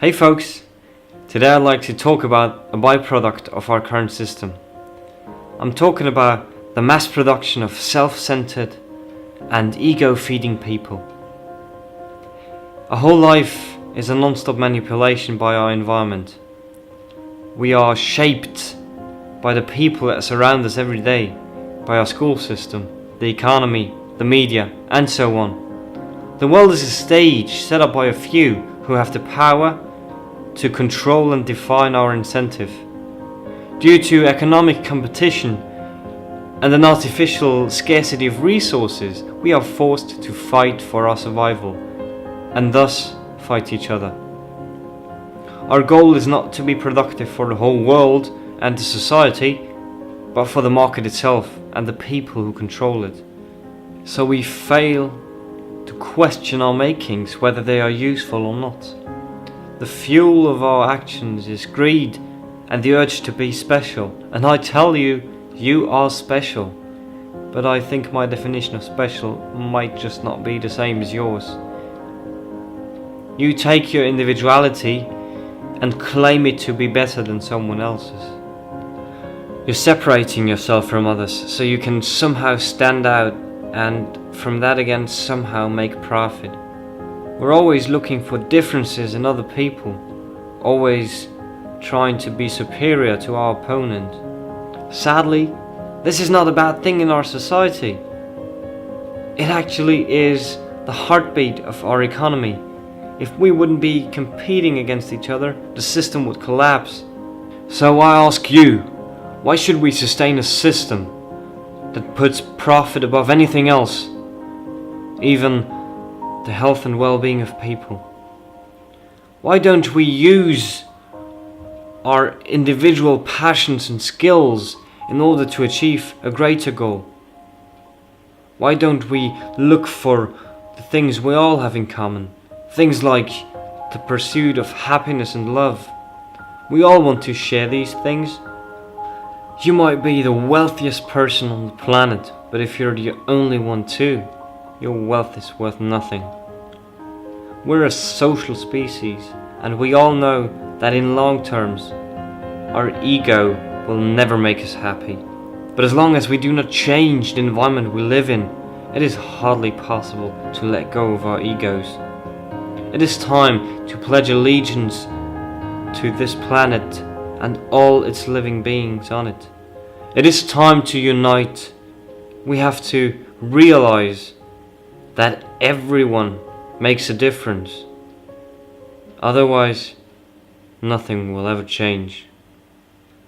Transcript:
Hey folks, today I'd like to talk about a byproduct of our current system. I'm talking about the mass production of self-centered and ego-feeding people. A whole life is a non-stop manipulation by our environment. We are shaped by the people that surround us every day, by our school system, the economy, the media, and so on. The world is a stage set up by a few who have the power to control and define our incentive. Due to economic competition and an artificial scarcity of resources, we are forced to fight for our survival and thus fight each other. Our goal is not to be productive for the whole world and the society, but for the market itself and the people who control it. So we fail to question our makings, whether they are useful or not. The fuel of our actions is greed and the urge to be special. And I tell you, you are special. But I think my definition of special might just not be the same as yours. You take your individuality and claim it to be better than someone else's. You're separating yourself from others so you can somehow stand out and from that again somehow make profit. We're always looking for differences in other people, always trying to be superior to our opponent. Sadly, this is not a bad thing in our society. It actually is the heartbeat of our economy. If we wouldn't be competing against each other, the system would collapse. So I ask you, why should we sustain a system that puts profit above anything else, even the health and well-being of people? Why don't we use our individual passions and skills in order to achieve a greater goal? Why don't we look for the things we all have in common? Things like the pursuit of happiness and love. We all want to share these things. You might be the wealthiest person on the planet, but if you're the only one too, your wealth is worth nothing. We're a social species, and we all know that in long terms, our ego will never make us happy. But as long as we do not change the environment we live in, it is hardly possible to let go of our egos. It is time to pledge allegiance to this planet and all its living beings on it. It is time to unite. We have to realize that everyone makes a difference. Otherwise, nothing will ever change.